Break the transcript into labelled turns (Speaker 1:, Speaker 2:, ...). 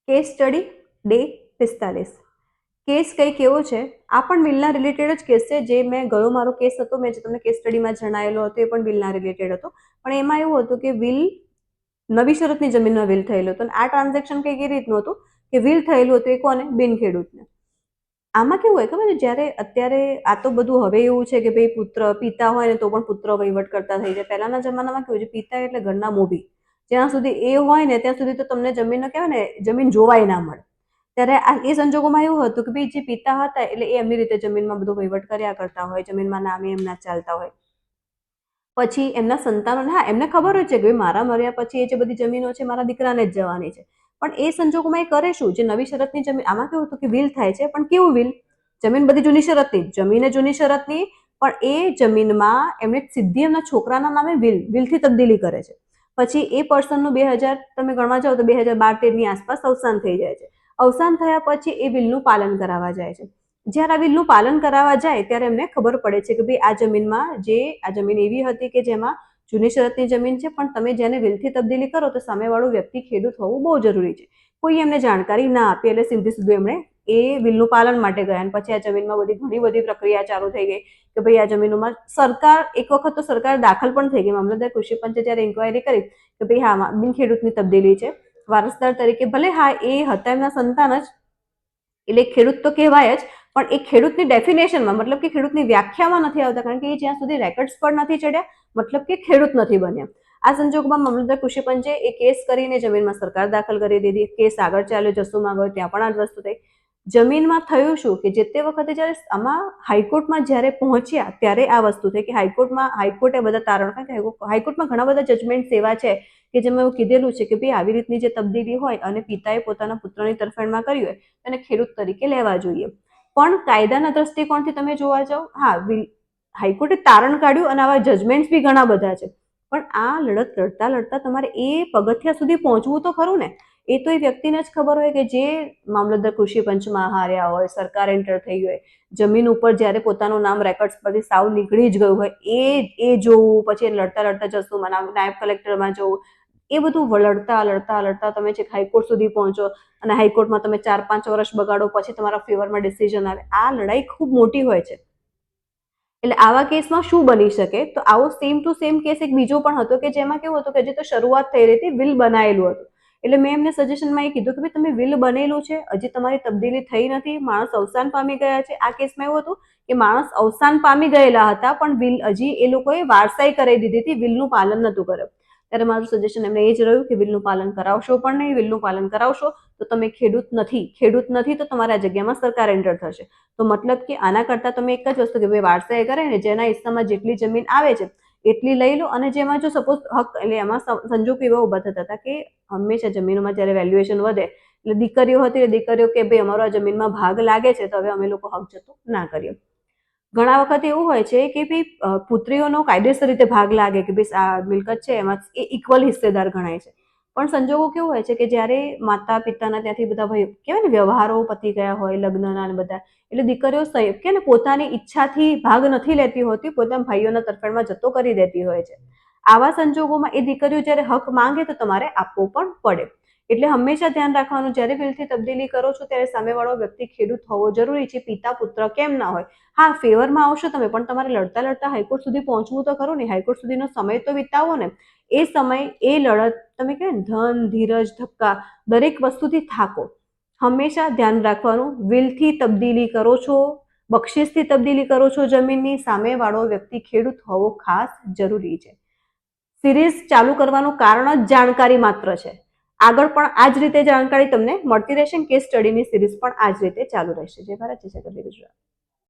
Speaker 1: Case study day 45। Case કંઈક એવો છે, આ પણ વિલના રિલેટેડ જ કેસ છે, જે મેં ગયો મારો કેસ હતો, મેં જે તમને કેસ સ્ટડીમાં જણાવેલો હતો, એ પણ વિલના રિલેટેડ હતો, પણ એમાં એવું હતું કે વિલ નવી શરતની જમીનમાં વિલ થયેલું હતું, અને આ ટ્રાન્ઝેક્શન કંઈક એ રીતનું હતું કે વિલ થયેલું હતું એ કોને? બિન ખેડૂતને। આમાં કેવું હોય ખબર છે, જ્યારે અત્યારે આ તો બધું હવે એવું છે કે ભાઈ પુત્ર પિતા હોય ને તો પણ પુત્ર વહીવટ કરતા થઈ જાય। પહેલાના જમાનામાં કેવું છે, પિતા એટલે ઘરના મોભી, જ્યાં સુધી એ હોય ને ત્યાં સુધી તો તમને જમીનનો કહેવાય ને, જમીન જોવાય ના મળે। ત્યારે એ સંજોગોમાં એવું હતું કે ભાઈ જે પિતા હતા એટલે એ એમની રીતે જમીનમાં બધો વહીવટ કર્યા કરતા હોય, જમીનમાં નામે એમના ચાલતા હોય। પછી એમના સંતાનોને, હા, એમને ખબર હોય છે કે મારા મર્યા પછી એ જે બધી જમીનો છે મારા દીકરાને જ જવાની છે, પણ એ સંજોગોમાં એ કરે શું? જે નવી શરતની જમીન, આમાં કેવું હતું કે વિલ થાય છે, પણ કેવું વિલ? જમીન બધી જૂની શરતની, જમીને જૂની શરતની, પણ એ જમીનમાં એમને સીધી એમના છોકરાના નામે વિલથી તબદીલી કરે છે। પછી એ પર્સનનું 2000 તમે ગણવા જાઓ તો 2012-13ની આસપાસ અવસાન થઈ જાય છે। અવસાન થયા પછી એ વિલનું પાલન કરાવવા જાય છે। જ્યારે આ વિલનું પાલન કરાવવા જાય ત્યારે એમને ખબર પડે છે કે ભાઈ આ જમીનમાં આ જમીન એવી હતી કે જેમાં જૂની શરતની જમીન છે, પણ તમે જેને વિલથી તબદીલી કરો તો સામેવાળો વ્યક્તિ ખેડૂત હોવું બહુ જરૂરી છે। કોઈ એમને જાણકારી ના આપી એટલે સીધું એમણે એ વિલનું પાલન માટે ગયા, અને પછી આ જમીનમાં ઘણી બધી પ્રક્રિયા ચાલુ થઈ ગઈ કે ભાઈ આ જમીનોમાં સરકાર, એક વખત તો સરકાર દાખલ પણ થઈ ગઈ, મામલતદાર કૃષિ પંચે જ્યારે ઇન્કવાયરી કરી કે ભાઈ હા બિન ખેડૂતની તબદીલી છે, વારસદાર તરીકે ભલે હા એ હતા એમના સંતાન જ, એટલે ખેડૂત તો કહેવાય જ, પણ એ ખેડૂતની ડેફિનેશનમાં, મતલબ કે ખેડૂતની વ્યાખ્યામાં નથી આવતા, કારણ કે એ જ્યાં સુધી રેકર્ડ્સ પર નથી ચડ્યા મતલબ કે ખેડૂત નથી બન્યા। આ સંજોગોમાં મામલતદાર કૃષિ પંચે એ કેસ કરીને જમીનમાં સરકાર દાખલ કરી દીધી। કેસ આગળ ચાલ્યો, જસુમાં ગયો, ત્યાં પણ આ જ વસ્તુ થઈ। જમીનમાં થયું શું કે જે તે વખતે જ્યારે આમાં હાઈકોર્ટમાં જ્યારે પહોંચ્યા ત્યારે આ વસ્તુ થઈ કે હાઈકોર્ટે બધા તારણ, કારણ કે હાઈકોર્ટમાં ઘણા બધા જજમેન્ટ એવા છે કે જેમાં એવું કીધેલું છે કે ભાઈ આવી રીતની જે તબદીલી હોય અને પિતાએ પોતાના પુત્રની તરફેણમાં કરી હોય તેને ખેડૂત તરીકે લેવા જોઈએ। પણ કાયદાના દ્રષ્ટિકોણથી તમે જોવા જાઓ, હા, હાઈકોર્ટે તારણ કાઢ્યું અને આવા જજમેન્ટ બી ઘણા બધા છે, પણ આ લડત લડતા લડતા તમારે એ પગથિયા સુધી પહોંચવું તો ખરું ને। એ તો એ વ્યક્તિને જ ખબર હોય કે જે મામલતદાર કૃષિ પંચમાં હાર્યા હોય, સરકાર એન્ટર થઈ હોય, જમીન ઉપર જ્યારે પોતાનું નામ રેકર્ડ્સ પરથી સાવ નીકળી જ ગયું હોય, એ જોવું, પછી લડતા લડતા જશું નાયબ કલેક્ટરમાં જવું, એ બધું લડતા લડતા લડતા તમે છેક હાઈકોર્ટ સુધી પહોંચો, અને હાઈકોર્ટમાં તમે 4-5 વર્ષ બગાડો, પછી તમારા ફેવરમાં ડિસિઝન આવે। આ લડાઈ ખૂબ મોટી હોય છે। એટલે આવા કેસમાં શું બની શકે? તો આવો સેમ ટુ સેમ કેસ એક બીજો પણ હતો કે જેમાં કેવું હતું કે હજી તો શરૂઆત થઈ રહી હતી, વિલ બનાવેલું હતું, એટલે મેં એમને સજેશનમાં એ કીધું કે ભાઈ તમે વિલ બનેલું છે, હજી તમારી તબદીલી થઈ નથી, માણસ અવસાન પામી ગયા છે। આ કેસમાં એવું હતું કે માણસ અવસાન પામી ગયેલા હતા, પણ વિલ હજી એ લોકોએ વારસાઈ કરાવી દીધી હતી, વિલનું પાલન નહોતું કર્યું। ત્યારે મારું સજેશન એમને એ જ રહ્યું કે વિલનું પાલન કરાવશો પણ નહીં, વિલનું પાલન કરાવશો તો તમે ખેડૂત નથી તો તમારા જગ્યામાં સરકાર એન્ટર થશે। તો મતલબ કે આના કરતાં તમે એક જ વસ્તુ કે ભાઈ વારસાઈ કરે ને, જેના હિસ્સામાં જેટલી જમીન આવે છે એટલી લઈ લો, અને જેમાં જો સપોઝ હક, એટલે એમાં સંજોગ એવા ઉભા થતા હતા કે હંમેશા જમીનોમાં જ્યારે વેલ્યુએશન વધે એટલે દીકરીઓ હતી, દીકરીઓ કે ભાઈ અમારો આ જમીનમાં ભાગ લાગે છે તો હવે અમે લોકો હક જતો ના કરીએ। ઘણા વખત એવું હોય છે કે ભાઈ પુત્રીઓનો કાયદેસર રીતે ભાગ લાગે કે ભાઈ આ મિલકત છે એમાં એ ઇક્વલ હિસ્સેદાર ગણાય છે, પણ સંજોગો કેવું હોય છે કે જ્યારે માતા પિતાના ત્યાંથી બધા ભાઈ કહેવાય ને વ્યવહારો પતી ગયા હોય, લગ્નના ને બધા, એટલે દીકરીઓ કે ને પોતાની ઈચ્છાથી ભાગ નથી લેતી હોતી, પોતાના ભાઈઓના તરફેણમાં જતો કરી દેતી હોય છે। આવા સંજોગોમાં એ દીકરીઓ જ્યારે હક માંગે તો તમારે આપવો પણ પડે। એટલે હંમેશા ધ્યાન રાખવાનું, જ્યારે વિલથી તબદીલી કરો છો ત્યારે સામેવાળો વ્યક્તિ ખેડૂત હોવો જરૂરી છે, પિતા પુત્ર કેમ ના હોય। હા, ફેવરમાં આવશો તમે, પણ તમારે લડતા લડતા હાઈકોર્ટ સુધી પહોંચવું તો ખરું ને, હાઈકોર્ટ સુધીનો સમય તો વિતાવો ને। એ સમય, એ લડત, તમે કહે ધન, ધીરજ, ધક્કા, દરેક વસ્તુથી થાકો। હંમેશા ધ્યાન રાખવાનું, વિલથી તબદીલી કરો છો, બક્ષિસથી તબદીલી કરો છો જમીનની, સામેવાળો વ્યક્તિ ખેડૂત હોવો ખાસ જરૂરી છે। સિરીઝ ચાલુ કરવાનું કારણ જ જાણકારી માત્ર છે। આગળ પણ આ જ રીતે જાણકારી તમને મળતી રહેશે, કેસ સ્ટડીની સિરીઝ પણ આ જ રીતે ચાલુ રહેશે। જય ભારત, જય ગુજરાત।